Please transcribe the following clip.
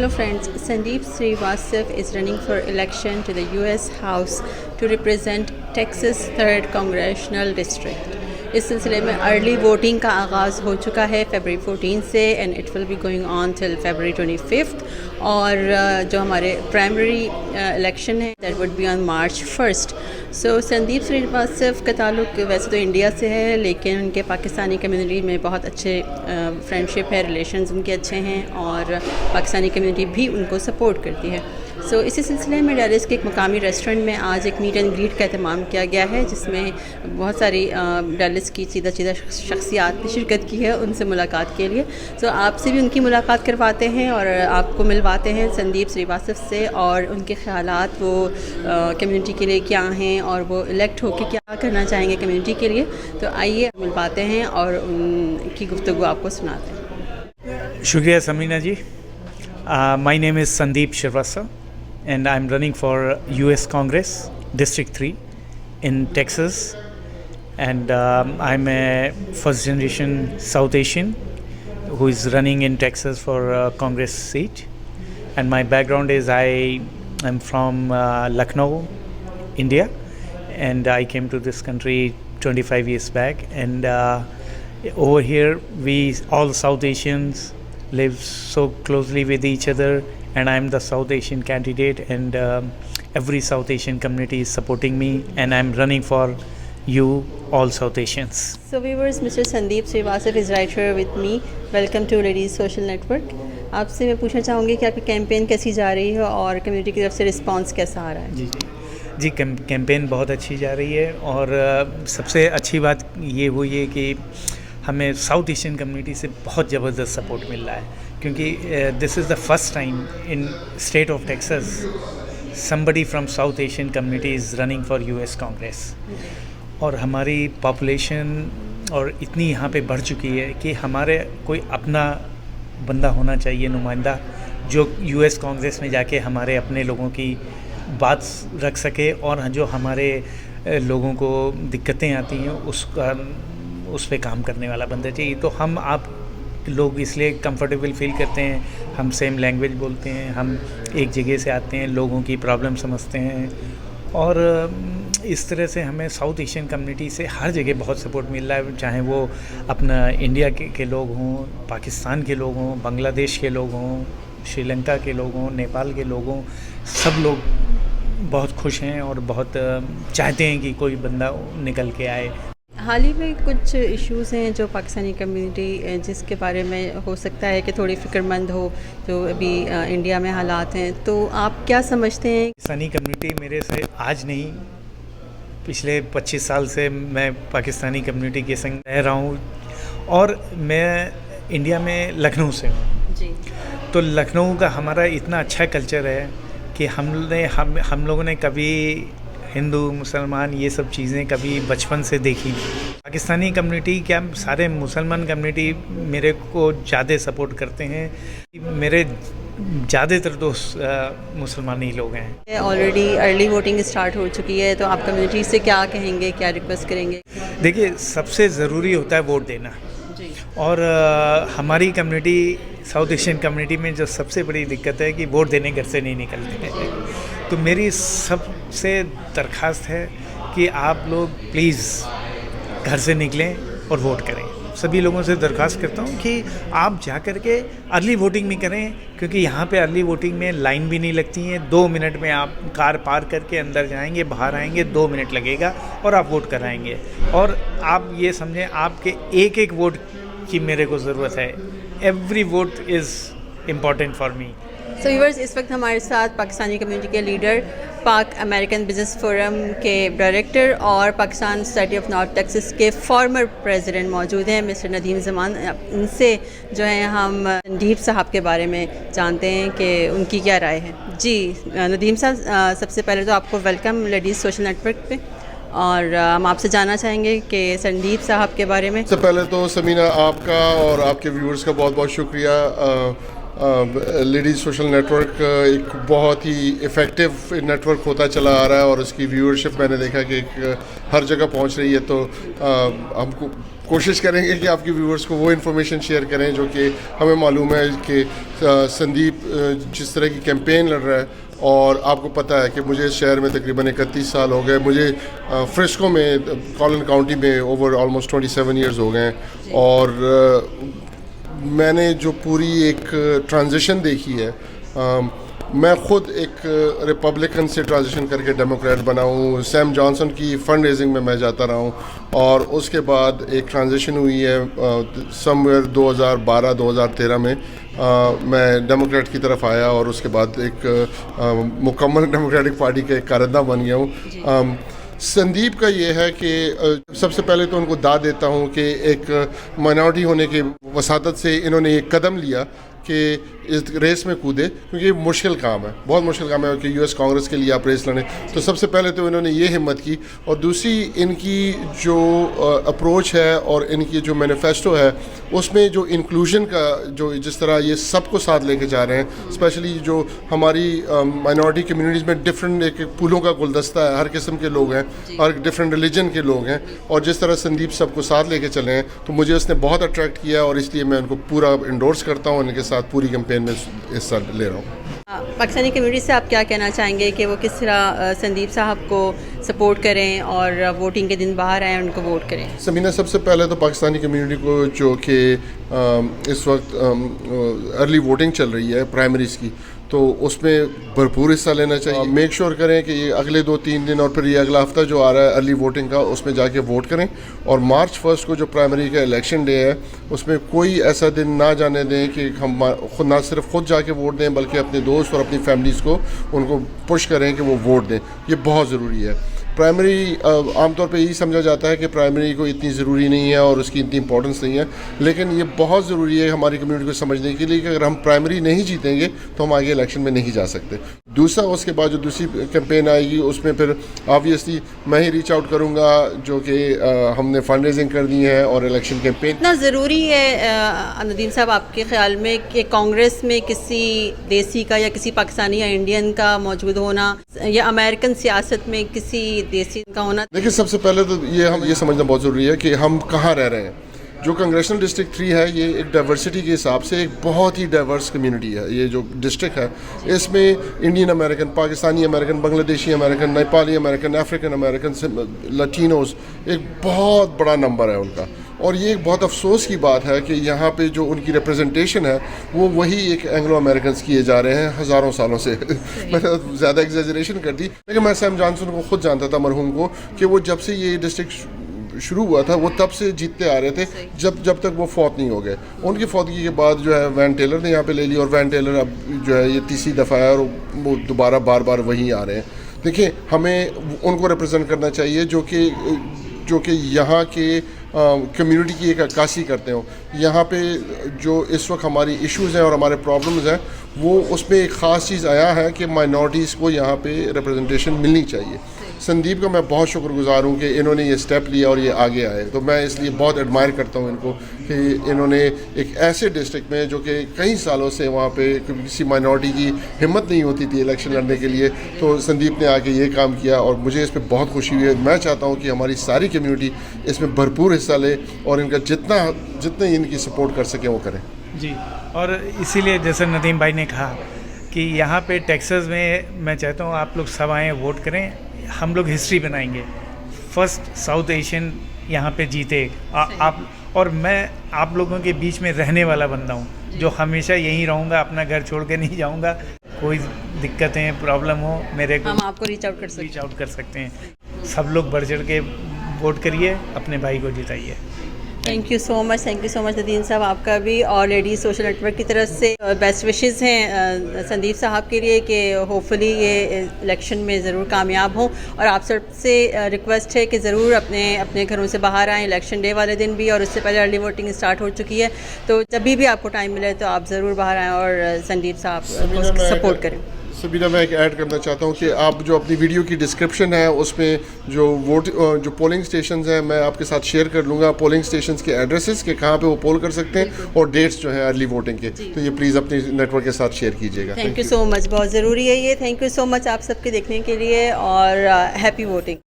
Hello friends, Sandeep Srivastava is running for election to the US House to represent Texas 3rd Congressional District. इस सिलसिले में early voting का आगाज़ हो चुका है February 14 से and it will be going on till February 25th और जो हमारे प्राइमरी इलेक्शन है that would be on March 1st. सो संदीप श्रीवास्तव का ताल्लुक वैसे तो इंडिया से है लेकिन उनके पाकिस्तानी कम्युनिटी में बहुत अच्छे फ्रेंडशिप है, रिलेशंस उनके अच्छे हैं और पाकिस्तानी कम्युनिटी भी उनको सपोर्ट करती है. सो इसी सिलसिले में डैलस के एक मकामी रेस्टोरेंट में आज एक मीट एंड ग्रीट का एहतमाम किया गया है जिसमें बहुत सारी डैलस की सीधा शख्सियात ने शिरकत की है उनसे मुलाकात के लिए. सो आपसे भी उनकी मुलाकात करवाते हैं और आपको मिलवाते हैं संदीप श्रीवास्तव से और उनके ख़यालात वो कम्युनिटी के लिए क्या हैं और वो इलेक्ट होकर क्या करना चाहेंगे कम्युनिटी के लिए. तो आइए मिलवाते हैं और उनकी गुफ्तगू आपको सुनाते हैं. शुक्रिया समीना जी. My name is Sandeep Srivastava and I'm running for US Congress District 3 in Texas, and I'm a first generation South Asian who is running in Texas for a Congress seat, and my background is I'm from Lucknow, India, and I came to this country 25 years back, and over here we all South Asians live so closely with each other, and I'm the South Asian candidate, and every South Asian community is supporting me, and I'm running for you all South Asians. So viewers, Mr. Sandeep Srivastava is right here with me. Welcome to Ladies Social Network. आपसे मैं पूछना चाहूँगी कि आपकी campaign कैसी जा रही है और कम्युनिटी की तरफ से रिस्पांस कैसा आ रहा है. जी कैंपेन बहुत अच्छी जा रही है और सबसे अच्छी बात ये हुई है कि हमें साउथ एशियन कम्युनिटी से बहुत ज़बरदस्त सपोर्ट मिल रहा है क्योंकि this is the first time in state of Texas somebody from south Asian community is running for US Congress. और हमारी पॉपुलेशन और इतनी यहाँ पे बढ़ चुकी है कि हमारे कोई अपना बंदा होना चाहिए, नुमाइंदा, जो यूएस कांग्रेस में जाके हमारे अपने लोगों की बात रख सके और जो हमारे लोगों को दिक्कतें आती हैं उस पे काम करने वाला बंदा चाहिए. तो हम आप लोग इसलिए कंफर्टेबल फील करते हैं, हम सेम लैंग्वेज बोलते हैं, हम एक जगह से आते हैं, लोगों की प्रॉब्लम समझते हैं और इस तरह से हमें साउथ एशियन कम्युनिटी से हर जगह बहुत सपोर्ट मिल रहा है, चाहे वो अपना इंडिया के लोग हों, पाकिस्तान के लोग हों, बांग्लादेश के लोग हों, श्रीलंका के लोग हों, नेपाल के लोग हों. सब लोग बहुत खुश हैं और बहुत चाहते हैं कि कोई बंदा निकल के आए. हाल ही में कुछ इश्यूज़ हैं जो पाकिस्तानी कम्युनिटी जिसके बारे में हो सकता है कि थोड़ी फ़िक्रमंद हो, जो अभी इंडिया में हालात हैं, तो आप क्या समझते हैं? पाकिस्तानी कम्युनिटी मेरे से आज नहीं, पिछले 25 साल से मैं पाकिस्तानी कम्युनिटी के संग रह रहा हूँ और मैं इंडिया में लखनऊ से हूँ जी. तो लखनऊ का हमारा इतना अच्छा कल्चर है कि हम लोगों ने कभी हिंदू मुसलमान ये सब चीज़ें कभी बचपन से देखी नहीं. पाकिस्तानी कम्युनिटी क्या सारे मुसलमान कम्युनिटी मेरे को ज़्यादा सपोर्ट करते हैं. मेरे ज़्यादातर दोस्त मुसलमान ही लोग हैं. ऑलरेडी अर्ली वोटिंग स्टार्ट हो चुकी है, तो आप कम्युनिटी से क्या कहेंगे, क्या रिक्वेस्ट करेंगे? देखिए, सबसे ज़रूरी होता है वोट देना जी. और हमारी कम्युनिटी साउथ एशियन कम्युनिटी में जो सबसे बड़ी दिक्कत है कि वोट देने घर से नहीं निकलते हैं. तो मेरी सबसे दरख्वास्त है कि आप लोग प्लीज़ घर से निकलें और वोट करें. सभी लोगों से दरख्वास्त करता हूँ कि आप जा कर के अर्ली वोटिंग भी करें क्योंकि यहाँ पे अर्ली वोटिंग में लाइन भी नहीं लगती है. 2 मिनट में आप कार पार करके अंदर जाएंगे, बाहर आएंगे, 2 मिनट लगेगा और आप वोट कराएंगे. और आप ये समझें आपके एक वोट की मेरे को ज़रूरत है. Every vote is important for me. So viewers, इस वक्त हमारे साथ पाकिस्तानी कम्युनिटी के लीडर, पाक अमेरिकन बिजनेस फोरम के डायरेक्टर और Pakistan society of north Texas के फॉर्मर प्रेसिडेंट मौजूद हैं, मिस्टर नदीम ज़मान. इनसे जो है हम संदीप साहब के बारे में जानते हैं कि उनकी क्या राय है. जी नदीम साहब, सबसे पहले तो आपको वेलकम लेडीज़ सोशल नेटवर्क पे, और हम आपसे जानना चाहेंगे कि संदीप साहब के बारे में. सबसे पहले तो समीना, आपका और आपके व्यूअर्स का बहुत बहुत शुक्रिया लेडीज़ सोशल नेटवर्क एक बहुत ही इफ़ेक्टिव नेटवर्क होता चला आ रहा है और उसकी व्यूअरशिप मैंने देखा कि हर जगह पहुंच रही है। तो हमको कोशिश करेंगे कि आपके व्यूअर्स को वो इन्फॉर्मेशन शेयर करें जो कि हमें मालूम है कि संदीप जिस तरह की कैंपेन लड़ रहा है, और आपको पता है कि मुझे इस शहर में तकरीबन 31 साल हो गए, मुझे फ्रिस्को में कॉलन काउंटी में ओवर ऑलमोस्ट 27 ईयर्स हो गए हैं, और मैंने जो पूरी एक ट्रांजिशन देखी है, मैं ख़ुद एक रिपब्लिकन से ट्रांजिशन करके डेमोक्रेट बना हूँ। सैम जॉनसन की फ़ंड रेजिंग में मैं जाता रहा हूँ, और उसके बाद एक ट्रांजिशन हुई है समवेयर 2012-2013 में मैं डेमोक्रेट की तरफ आया, और उसके बाद एक मुकम्मल डेमोक्रेटिक पार्टी का एक कारकर्दा बन गया हूँ। संदीप का ये है कि सबसे पहले तो उनको दाद देता हूँ कि एक माइनॉरिटी होने के वसादत से इन्होंने एक कदम लिया कि इस रेस में कूदे, क्योंकि मुश्किल काम है, बहुत मुश्किल काम है कि यूएस कांग्रेस के लिए आप रेस लड़ें। तो सबसे पहले तो इन्होंने ये हिम्मत की, और दूसरी इनकी जो अप्रोच है और इनकी जो मैनिफेस्टो है उसमें जो इंक्लूजन का जो जिस तरह ये सबको साथ लेके जा रहे हैं, स्पेशली जो हमारी माइनॉरिटी कम्युनिटीज़ में डिफरेंट एक फूलों का गुलदस्ता है, हर किस्म के लोग हैं, हर डिफरेंट रिलीजन के लोग हैं, और जिस तरह संदीप सबको साथ लेके चले हैं, तो मुझे उसने बहुत अट्रैक्ट किया, और इसलिए मैं उनको पूरा इंडोर्स करता हूँ, उनके साथ पूरी कैंपेन में हिस्सा ले रहा हूँ। पाकिस्तानी कम्युनिटी से आप क्या कहना चाहेंगे कि वो किस तरह संदीप साहब को सपोर्ट करें और वोटिंग के दिन बाहर आएँ, उनको वोट करें? समीना, सबसे पहले तो पाकिस्तानी कम्युनिटी को जो कि इस वक्त अर्ली वोटिंग चल रही है प्राइमरीज़ की, तो उसमें भरपूर हिस्सा लेना चाहिए। मेक श्योर करें कि ये अगले 2-3 दिन और फिर ये अगला हफ्ता जो आ रहा है अर्ली वोटिंग का, उसमें जाके वोट करें, और मार्च 1 को जो प्राइमरी का इलेक्शन डे है उसमें कोई ऐसा दिन ना जाने दें कि हम खुद ना सिर्फ खुद जाके वोट दें, बल्कि अपने दोस्त और अपनी फैमिलीज़ को उनको पुश करें कि वो वोट दें। ये बहुत ज़रूरी है। प्राइमरी आमतौर पे यही समझा जाता है कि प्राइमरी को इतनी ज़रूरी नहीं है और उसकी इतनी इंपॉर्टेंस नहीं है, लेकिन ये बहुत ज़रूरी है हमारी कम्युनिटी को समझने के लिए कि अगर हम प्राइमरी नहीं जीतेंगे तो हम आगे इलेक्शन में नहीं जा सकते। दूसरा, उसके बाद जो दूसरी कैंपेन आएगी उसमें फिर ऑब्वियसली मैं ही रीच आउट करूँगा, जो कि हमने फंड रेजिंग कर दी है और इलेक्शन कैंपेन। इतना ज़रूरी है नदीम साहब आपके ख़्याल में कि कांग्रेस में किसी देसी का या किसी पाकिस्तानी या इंडियन का मौजूद होना, या अमेरिकन सियासत में किसी देसी का होना? देखिए, सबसे पहले तो हम ये समझना बहुत ज़रूरी है कि हम कहाँ रह रहे हैं। जो कांग्रेशनल डिस्ट्रिक्ट 3 है, ये एक डाइवर्सिटी के हिसाब से एक बहुत ही डाइवर्स कम्युनिटी है। ये जो डिस्ट्रिक्ट है इसमें Indian American, Pakistani American, Bangladeshi American, Nepali American, African American, Latinos, एक बहुत बड़ा नंबर है उनका। और ये एक बहुत अफसोस की बात है कि यहाँ पे जो उनकी रिप्रेजेंटेशन है वो वही एक एंग्लो अमेरिकन किए जा रहे हैं हज़ारों सालों से। मैंने ज़्यादा एग्जेजरेशन कर दी, लेकिन मैं सैम जॉनसन को खुद जानता था, मरहूम को, कि वो जब से ये डिस्ट्रिक्ट शुरू हुआ था वो तब से जीतते आ रहे थे, जब तक वो फौत नहीं हो गए। उनकी फौतगी के बाद जो है वैन टेलर ने यहाँ पे ले ली, और वैन टेलर अब जो है ये तीसरी दफ़ा है और वो दोबारा बार बार वहीं आ रहे हैं। देखिए, हमें उनको रिप्रेजेंट करना चाहिए जो कि यहाँ के कम्युनिटी की एक अक्कासी करते हो। यहाँ पे जो इस वक्त हमारी इश्यूज़ हैं और हमारे प्रॉब्लम्स हैं, वो उसमें एक ख़ास चीज़ आया है कि माइनॉरिटीज़ को यहाँ पे रिप्रेजेंटेशन मिलनी चाहिए। संदीप का मैं बहुत शुक्रगुजार हूँ कि इन्होंने ये स्टेप लिया और ये आगे आए, तो मैं इसलिए बहुत एडमायर करता हूँ इनको कि इन्होंने एक ऐसे डिस्ट्रिक्ट में जो कि कई सालों से वहाँ पे किसी माइनॉरिटी की हिम्मत नहीं होती थी इलेक्शन लड़ने के लिए, तो संदीप ने आके ये काम किया और मुझे इस पर बहुत खुशी हुई है। मैं चाहता हूँ कि हमारी सारी कम्युनिटी इसमें भरपूर हिस्सा ले और इनका जितने इनकी सपोर्ट कर सकें वो करें। जी, और इसीलिए जैसे नदीम भाई ने कहा कि यहाँ पे टेक्सास में मैं चाहता हूँ आप लोग सब आएँ, वोट करें, हम लोग हिस्ट्री बनाएंगे। फर्स्ट साउथ एशियन यहाँ पे जीते आप, और मैं आप लोगों के बीच में रहने वाला बंदा हूँ, जो हमेशा यहीं रहूँगा, अपना घर छोड़ के नहीं जाऊँगा। कोई दिक्कतें प्रॉब्लम हो मेरे को, हम आपको रीच आउट कर सकते हैं। सब लोग बढ़ चढ़ के वोट करिए, अपने भाई को जिताइए। Thank you so much Nadeem साहब, आपका भी और लेडीज़ सोशल नेटवर्क की तरफ से बेस्ट विशेस हैं संदीप साहब के लिए कि होपफुली ये इलेक्शन में ज़रूर कामयाब हों। और आप सबसे रिक्वेस्ट है कि ज़रूर अपने घरों से बाहर आएँ इलेक्शन डे वाले दिन भी, और उससे पहले अर्ली वोटिंग स्टार्ट हो चुकी है, तो जब भी आपको टाइम मिले तो आप ज़रूर बाहर आएँ और संदीप साहब को सपोर्ट करें। सबीना, मैं एक ऐड करना चाहता हूँ कि आप जो अपनी वीडियो की डिस्क्रिप्शन है उसमें जो पोलिंग स्टेशंस हैं मैं आपके साथ शेयर कर लूँगा, पोलिंग स्टेशंस के एड्रेसेस के कहाँ पे वो पोल कर सकते हैं और डेट्स जो है अर्ली वोटिंग के, तो ये प्लीज़ अपने नेटवर्क के साथ शेयर कीजिएगा। थैंक यू सो मच, बहुत ज़रूरी है ये। थैंक यू सो मच आप सबके देखने के लिए और हैप्पी वोटिंग।